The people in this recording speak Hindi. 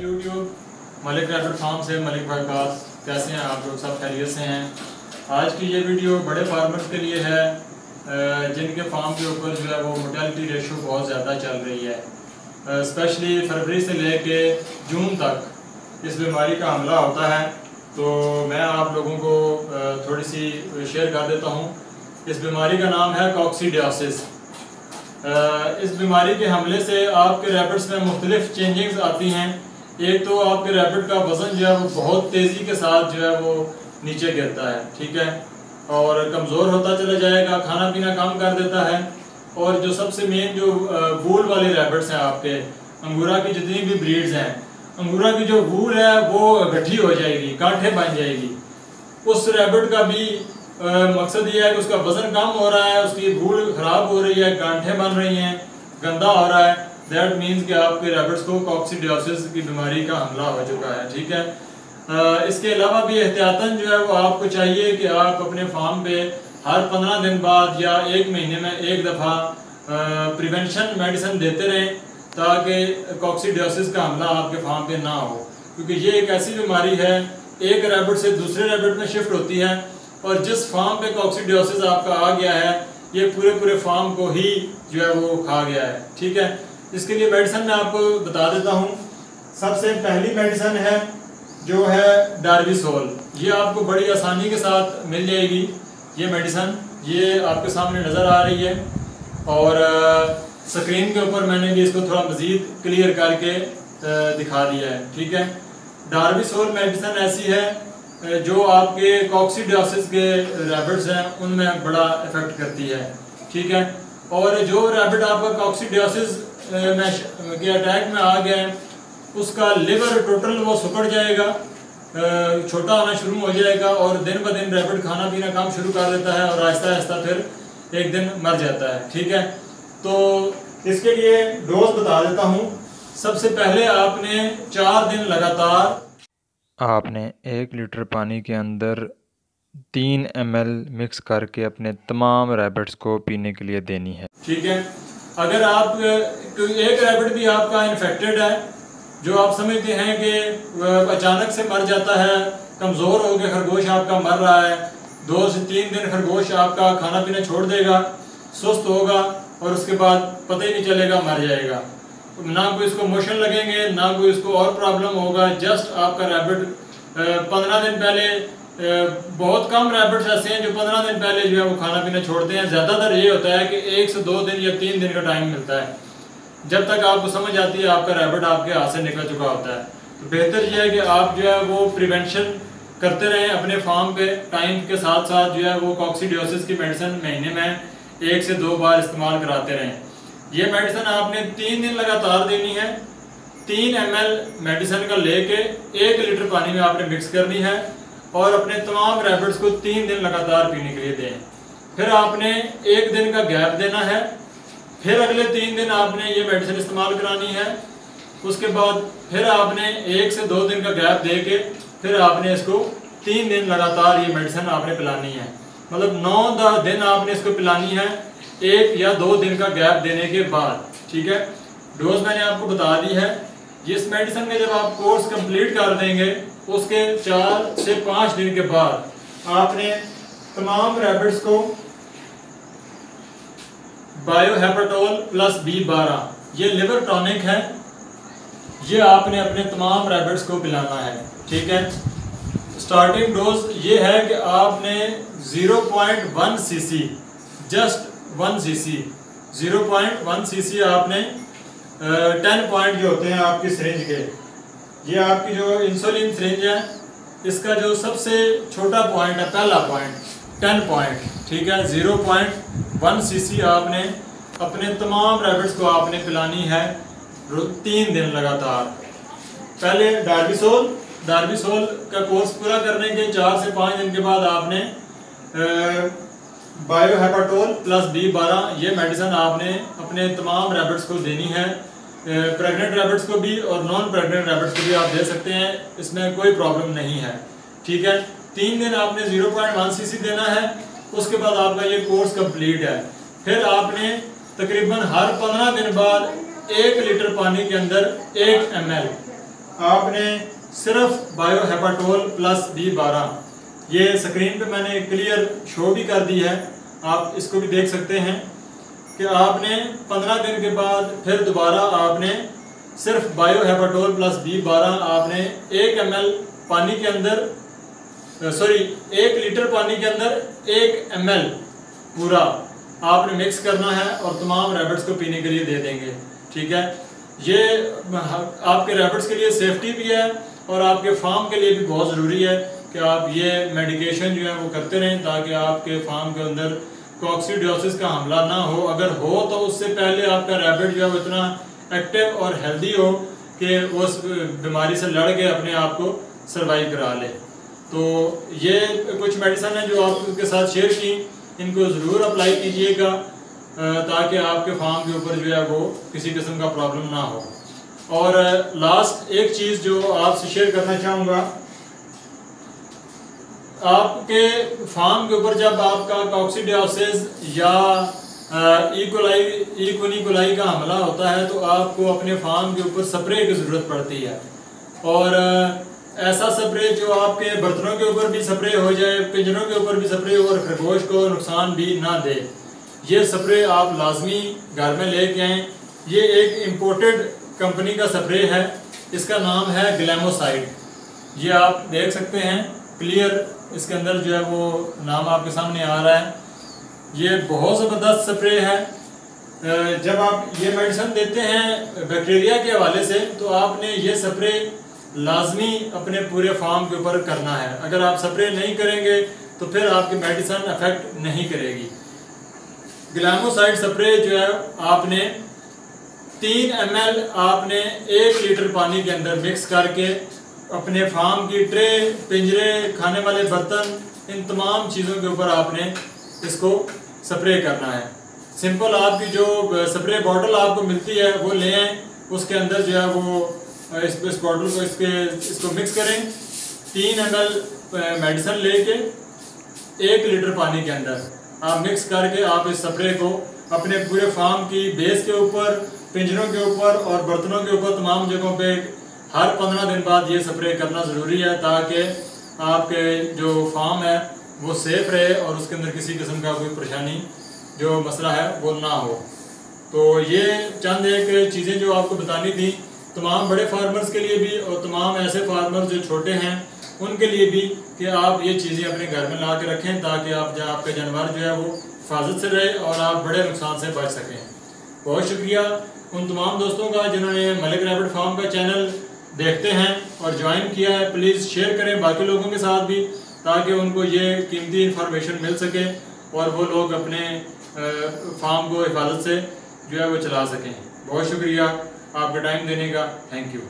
यूट्यूब मलिक रैबिट फार्म से मलिक भाई पास। कैसे हैं आप लोग? सब खैरियत से हैं। आज की ये वीडियो बड़े फार्मर्स के लिए है जिनके फार्म के ऊपर जो है वो मोर्टेलिटी रेशो बहुत ज़्यादा चल रही है। स्पेशली फरवरी से लेके जून तक इस बीमारी का हमला होता है। तो मैं आप लोगों को थोड़ी सी शेयर कर देता हूँ। इस बीमारी का नाम है कॉक्सीडियोसिस। इस बीमारी के हमले से आपके रैबिट्स में मुख्तलिफ चेंजिंग्स आती हैं। एक तो आपके रैबिट का वज़न जो है वो बहुत तेज़ी के साथ जो है वो नीचे गिरता है, ठीक है, और कमज़ोर होता चला जाएगा, खाना पीना कम कर देता है। और जो सबसे मेन जो वूल वाले रैबिट्स हैं, आपके अंगूरा की जितनी भी ब्रीड्स हैं, अंगूरा की जो वूल है वो गठी हो जाएगी, गांठे बन जाएगी। उस रैबिट का भी मकसद ये है कि उसका वज़न कम हो रहा है, उसकी वूल ख़राब हो रही है, गांठें बन रही हैं, गंदा हो रहा है। दैट मीन्स कि आपके रैबिट्स को कॉक्सीडियोसिस की बीमारी का हमला हो चुका है, ठीक है। इसके अलावा भी एहतियातन जो है वो आपको चाहिए कि आप अपने फार्म पे हर 15 दिन बाद या 1 महीने में एक दफ़ा प्रिवेंशन मेडिसिन देते रहें ताकि कॉक्सीडियोसिस का हमला आपके फार्म पे ना हो। क्योंकि ये एक ऐसी बीमारी है, एक रैबिट से दूसरे रैबिट में शिफ्ट होती है, और जिस फार्म पे कॉक्सीडियोसिस आपका आ गया है ये पूरे फार्म को ही जो है वो खा गया है, ठीक है। इसके लिए मेडिसिन मैं आपको बता देता हूँ। सबसे पहली मेडिसिन है जो है डार्बिसोल। ये आपको बड़ी आसानी के साथ मिल जाएगी। ये मेडिसिन ये आपके सामने नज़र आ रही है, और स्क्रीन के ऊपर मैंने भी इसको थोड़ा मज़ीद क्लियर करके दिखा दिया है, ठीक है। डार्बिसोल मेडिसिन ऐसी है जो आपके कॉक्सीडियोसिस के रैबिट्स हैं उनमें बड़ा इफेक्ट करती है, ठीक है। और जो रैबिट आपका कॉक्सीडियोसिस के अटैक में आ गया है उसका लिवर टोटल वो सुकड़ जाएगा, छोटा होना शुरू हो जाएगा, और दिन ब दिन रैबिट खाना पीना काम शुरू कर देता है, और आहिस्ता आहिस्ता फिर एक दिन मर जाता है, ठीक है। तो इसके लिए डोज बता देता हूँ। सबसे पहले आपने 4 दिन लगातार आपने 1 लीटर पानी के अंदर 3 ml मिक्स करके अपने तमाम रैबिट्स को पीने के लिए देनी है, ठीक है। अगर आप एक रैबिट भी आपका इन्फेक्टेड है, जो आप समझते हैं कि अचानक से मर जाता है, कमज़ोर हो गया खरगोश आपका मर रहा है, 2 से 3 दिन खरगोश आपका खाना पीना छोड़ देगा, सुस्त होगा, और उसके बाद पता ही नहीं चलेगा मर जाएगा। ना कोई इसको मोशन लगेंगे, ना कोई इसको और प्रॉब्लम होगा। जस्ट आपका रैबिट 15 दिन पहले, बहुत कम रैबिट्स ऐसे हैं जो 15 दिन पहले जो है वो खाना पीना छोड़ते हैं। ज़्यादातर ये होता है कि 1 से 2 दिन या 3 दिन का टाइम मिलता है, जब तक आपको समझ आती है आपका रैबिट आपके हाथ से निकल चुका होता है। तो बेहतर यह है कि आप जो है वो प्रिवेंशन करते रहें अपने फार्म पे। टाइम के साथ साथ जो है वो कॉक्सीडियोसिस की मेडिसिन महीने में 1 से 2 बार इस्तेमाल कराते रहें। ये मेडिसिन आपने 3 दिन लगातार देनी है। 3 ml मेडिसिन का लेके 1 लीटर पानी में आपने मिक्स करनी है, और अपने तमाम रैबिट्स को 3 दिन लगातार पीने के लिए दें। फिर आपने 1 दिन का गैप देना है, फिर अगले 3 दिन आपने ये मेडिसिन इस्तेमाल करानी है। उसके बाद फिर आपने 1 से 2 दिन का गैप दे के फिर आपने इसको 3 दिन लगातार ये मेडिसिन आपने पिलानी है। मतलब 9 दिन आपने इसको पिलानी है, 1 या 2 दिन का गैप देने के बाद, ठीक है। डोज मैंने आपको बता दी है। इस मेडिसिन में जब आप कोर्स कंप्लीट कर देंगे उसके 4 से 5 दिन के बाद आपने तमाम रैबिट्स को बायोहेपेटोल प्लस B12, ये लिवर टॉनिक है, ये आपने अपने तमाम रैबिट्स को पिलाना है, ठीक है। स्टार्टिंग डोज ये है कि आपने 0.1 cc, जस्ट 1 cc, 0.1 cc आपने 10 पॉइंट जो होते हैं आपकी सिरिंज के, ये आपकी जो इंसुलिन सिरिंज है इसका जो सबसे छोटा पॉइंट है, पहला पॉइंट 10 पॉइंट, ठीक है। 0.1 cc आपने अपने तमाम रैबिट्स को आपने पिलानी है 3 दिन लगातार। पहले डार्बिसोल का कोर्स पूरा करने के 4 से 5 दिन के बाद आपने बायोहेपेटोल प्लस B12 ये मेडिसिन आपने अपने तमाम रैबिट्स को देनी है। प्रेग्नेंट रैबिट्स को भी और नॉन प्रेग्नेंट रैबिट्स को भी आप दे सकते हैं, इसमें कोई प्रॉब्लम नहीं है, ठीक है। 3 दिन आपने 0.1 cc देना है। उसके बाद आपका ये कोर्स कंप्लीट है। फिर आपने तकरीबन हर 15 दिन बाद 1 लीटर पानी के अंदर 1 ml आपने सिर्फ बायोहेपाटोल प्लस B12, ये स्क्रीन पे मैंने क्लियर शो भी कर दी है, आप इसको भी देख सकते हैं कि आपने 15 दिन के बाद फिर दोबारा आपने सिर्फ बायोहेपाटोल प्लस B12 आपने 1 ml पानी के अंदर 1 लीटर पानी के अंदर 1 ml पूरा आपने मिक्स करना है और तमाम रैबिट्स को पीने के लिए दे देंगे। ठीक है, ये आपके रैबिट्स के लिए सेफ्टी भी है और आपके फार्म के लिए भी बहुत ज़रूरी है कि आप ये मेडिकेशन जो है वो करते रहें ताकि आपके फार्म के अंदर कॉक्सीडियोसिस का हमला ना हो। अगर हो तो उससे पहले आपका रैबिट जो है वो इतना एक्टिव और हेल्दी हो कि वो उस बीमारी से लड़ के अपने आप को सर्वाइव करा ले। तो ये कुछ मेडिसिन है जो आपके साथ शेयर की, इनको ज़रूर अप्लाई कीजिएगा ताकि आपके फार्म के ऊपर जो है वो किसी किस्म का प्रॉब्लम ना हो। और लास्ट एक चीज़ जो आपसे शेयर करना चाहूँगा, आपके फार्म के ऊपर जब आपका कॉक्सीडियोसिस या इकोलाई का हमला होता है तो आपको अपने फार्म के ऊपर स्प्रे की ज़रूरत पड़ती है। और ऐसा स्प्रे जो आपके बर्तनों के ऊपर भी स्प्रे हो जाए, पिंजरों के ऊपर भी स्प्रे हो और खरगोश को नुकसान भी ना दे, ये स्प्रे आप लाजमी घर में लेके आएँ। ये एक इम्पोर्टेड कंपनी का स्प्रे है, इसका नाम है ग्लैमोसाइड। ये आप देख सकते हैं क्लियर, इसके अंदर जो है वो नाम आपके सामने आ रहा है। ये बहुत ज़बरदस्त स्प्रे है। जब आप ये मेडिसिन देते हैं बैक्टीरिया के हवाले से तो आपने ये स्प्रे लाजमी अपने पूरे फार्म के ऊपर करना है। अगर आप स्प्रे नहीं करेंगे तो फिर आपकी मेडिसिन अफेक्ट नहीं करेगी। ग्लैमोसाइड स्प्रे जो है आपने 3 ml आपने 1 लीटर पानी के अंदर मिक्स करके अपने फार्म की ट्रे, पिंजरे, खाने वाले बर्तन, इन तमाम चीज़ों के ऊपर आपने इसको स्प्रे करना है। सिंपल आपकी जो स्प्रे बॉटल आपको मिलती है वो ले आएँ, उसके अंदर जो है वो इस बॉटल को इसको मिक्स करें। 3 ml मेडिसिन लेके 1 लीटर पानी के अंदर आप मिक्स करके आप इस स्प्रे को अपने पूरे फार्म की बेस के ऊपर, पिंजरों के ऊपर और बर्तनों के ऊपर तमाम जगहों पे हर 15 दिन बाद ये स्प्रे करना ज़रूरी है ताकि आपके जो फार्म है वो सेफ रहे और उसके अंदर किसी किस्म का कोई परेशानी जो मसला है वो ना हो। तो ये चंद एक चीज़ें जो आपको बतानी थी तमाम बड़े फार्मर्स के लिए भी और तमाम ऐसे फार्मर्स जो छोटे हैं उनके लिए भी कि आप ये चीज़ें अपने घर में ला के रखें ताकि आपका जानवर जो है वो हिफाजत से रहे और आप बड़े नुकसान से बच सकें। बहुत शुक्रिया उन तमाम दोस्तों का जिन्होंने मलिक रैबिट फार्म का चैनल देखते हैं और ज्वाइन किया है। प्लीज़ शेयर करें बाकी लोगों के साथ भी ताकि उनको ये कीमती इंफॉर्मेशन मिल सके और वो लोग अपने फार्म को हिफाजत से जो है वो चला सकें। बहुत शुक्रिया आपका टाइम देने का, थैंक यू।